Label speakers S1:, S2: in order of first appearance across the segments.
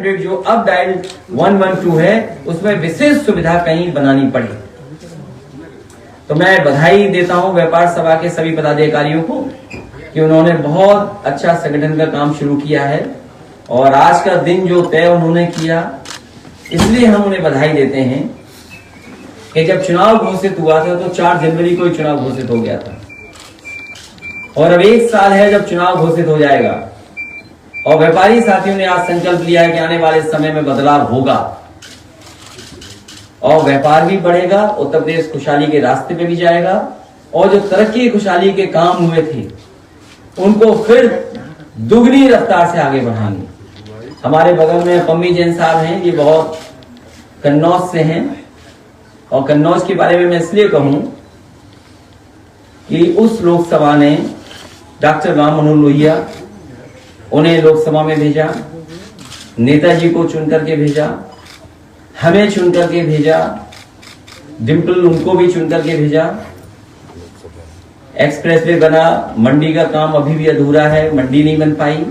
S1: 800 जो अब डायल 112 है उसमें विशेष सुविधा कहीं बनानी पड़ी। तो मैं बधाई देता हूं व्यापार सभा के सभी पदाधिकारियों को कि उन्होंने बहुत अच्छा संगठन का काम शुरू किया है और आज का दिन जो तय उन्होंने किया, इसलिए हम उन्हें बधाई देते हैं कि जब चुनाव घोषित हुआ था तो 4 जनवरी को ही चुनाव घोषित हो गया था और अब 1 साल है जब चुनाव घोषित हो जाएगा और व्यापारी साथियों ने आज संकल्प लिया है कि आने वाले समय में बदलाव होगा और व्यापार भी बढ़ेगा, उत्तर प्रदेश खुशहाली के रास्ते पे भी जाएगा और जो तरक्की खुशहाली के काम हुए थे उनको फिर दुगनी रफ्तार से आगे बढ़ाएंगे। हमारे बगल में पम्मी जैन साहब हैं, ये बहुत कन्नौज से हैं और कन्नौज के बारे में मैं इसलिए कहूं कि उस लोकसभा ने डॉक्टर राम मनोहर लोहिया उन्हें लोकसभा में भेजा, नेताजी को चुन करके भेजा, हमें चुन करके भेजा, डिम्पल उनको भी चुन करके भेजा। एक्सप्रेसवे बना, मंडी का काम अभी भी अधूरा है, मंडी नहीं बन पाई,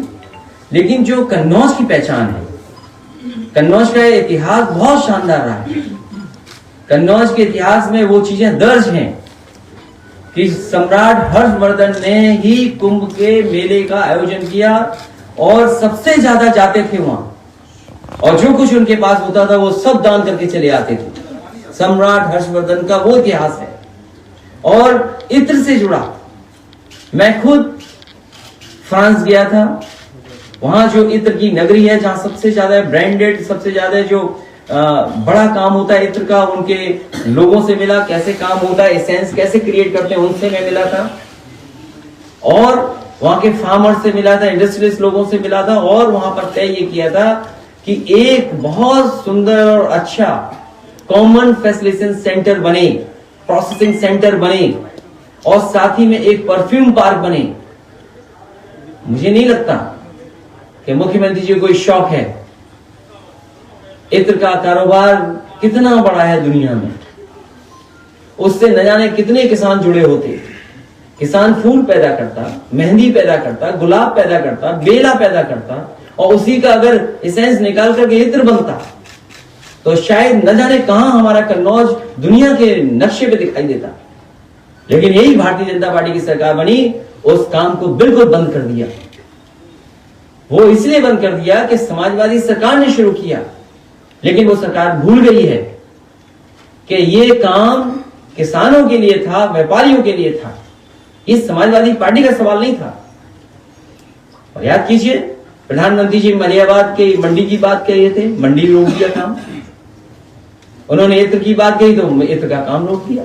S1: लेकिन जो कन्नौज की पहचान है, कन्नौज का इतिहास बहुत शानदार रहा है। कन्नौज के इतिहास में वो चीजें दर्ज हैं कि सम्राट हर्षवर्धन ने ही कुंभ के मेले का आयोजन किया और सबसे ज्यादा जाते थे वहां और जो कुछ उनके पास होता था वो सब दान करके चले आते थे। सम्राट हर्षवर्धन का वो इतिहास है और इत्र से जुड़ा। मैं खुद फ्रांस गया था, वहां जो इत्र की नगरी है जहां सबसे ज्यादा ब्रांडेड, सबसे ज्यादा जो बड़ा काम होता है इत्र का, उनके लोगों से मिला, कैसे काम होता है, एसेंस कैसे क्रिएट करते हैं उनसे मैं मिला था और वहां के फार्मर से मिला था, इंडस्ट्रियलिस्ट लोगों से मिला था और वहां पर तय ये किया था कि एक बहुत सुंदर और अच्छा कॉमन फैसिलिटेशन सेंटर बने, प्रोसेसिंग सेंटर बने और साथ ही में एक परफ्यूम पार्क बने। मुझे नहीं लगता कि मुख्यमंत्री जी को कोई शौक है। इत्र का कारोबार कितना बड़ा है दुनिया में, उससे न जाने कितने किसान जुड़े होते। किसान फूल पैदा करता, मेहंदी पैदा करता, गुलाब पैदा करता, बेला पैदा करता और उसी का अगर एसेंस निकाल करके इत्र बनता तो शायद न जाने कहां हमारा कन्नौज दुनिया के नक्शे पे दिखाई देता। लेकिन यही भारतीय जनता पार्टी की सरकार बनी, उस काम को बिल्कुल बंद कर दिया। वो इसलिए बंद कर दिया कि समाजवादी सरकार ने शुरू किया, लेकिन वो सरकार भूल गई है कि ये काम किसानों के लिए था, व्यापारियों के लिए था, ये समाजवादी पार्टी का सवाल नहीं था। और याद कीजिए प्रधानमंत्री जी मलियाबाद के मंडी की बात कह रहे थे, मंडी रोक दिया काम। उन्होंने इत्र की बात कही तो इत्र का काम रोक दिया।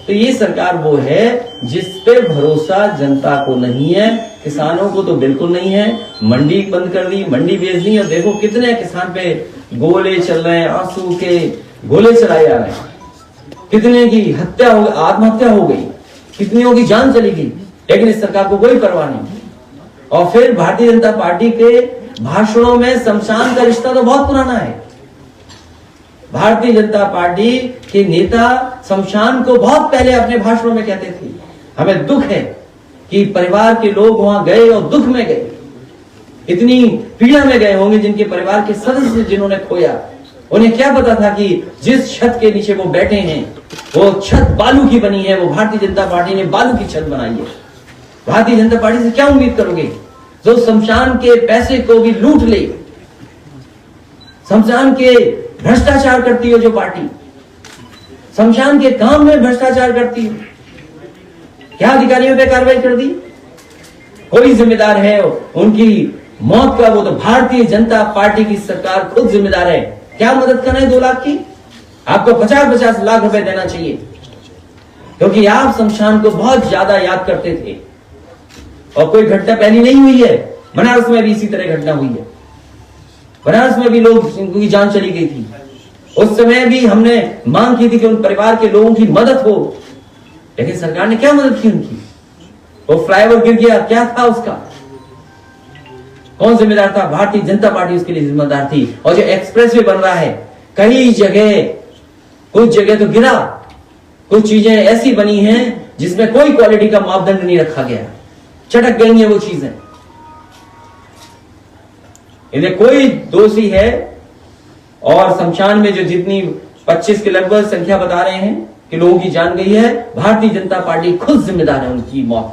S1: तो ये सरकार वो है जिस पे भरोसा जनता को नहीं है, किसानों को तो बिल्कुल नहीं है। मंडी बंद कर दी, मंडी बेच दी और देखो कितने किसान पे गोले चल रहे हैं, आंसू के गोले चलाए जा रहे हैं, कितने की हत्या हो, आत्महत्या हो गई, कितनियों की जान चली गई, लेकिन इस सरकार को कोई परवाह नहीं। और फिर भारतीय जनता पार्टी के भाषणों में शमशान का रिश्ता तो बहुत पुराना है। भारतीय जनता पार्टी के नेता शमशान को बहुत पहले अपने भाषणों में कहते थे। हमें दुख है कि परिवार के लोग वहां गए और दुख में गए, इतनी पीड़ा में गए होंगे जिनके परिवार के सदस्य जिन्होंने खोया। उन्हें क्या पता था कि जिस छत के नीचे वो बैठे हैं वो छत बालू की बनी है, वो भारतीय जनता पार्टी ने बालू की छत बनाई है। भारतीय जनता पार्टी से क्या उम्मीद करोगे जो शमशान के पैसे को भी लूट ले, शमशान के भ्रष्टाचार करती हो जो पार्टी, शमशान के काम में भ्रष्टाचार करती हो। क्या अधिकारियों पे कार्रवाई कर दी? कोई जिम्मेदार है उनकी मौत का? वो तो भारतीय जनता पार्टी की सरकार खुद जिम्मेदार है। क्या मदद करना है 2 लाख की? आपको 50-50 लाख रुपए देना चाहिए, क्योंकि आप शमशान को बहुत ज्यादा याद करते थे और कोई घटना पहली नहीं हुई है। बनारस में भी इसी तरह घटना हुई है। बनारस में भी लोग की जान चली गई थी। उस समय भी हमने मांग की थी कि उन परिवार के लोगों की मदद हो, लेकिन सरकार ने क्या मदद की उनकी? वो फ्लाईओवर गिर गया, क्या था उसका? कौन जिम्मेदार था? भारतीय जनता पार्टी उसके लिए जिम्मेदार थी। और जो एक्सप्रेसवे बन रहा है, कई जगह, कुछ जगह तो गिरा, कुछ चीजें ऐसी बनी हैं जिसमें कोई क्वालिटी का मापदंड नहीं रखा गया, चटक गई है वो चीजें। इन्हें कोई दोषी है और शमशान में जो जितनी 25 के लगभग संख्या बता रहे हैं कि लोगों की जान गई है, भारतीय जनता पार्टी खुद जिम्मेदार है उनकी मौत।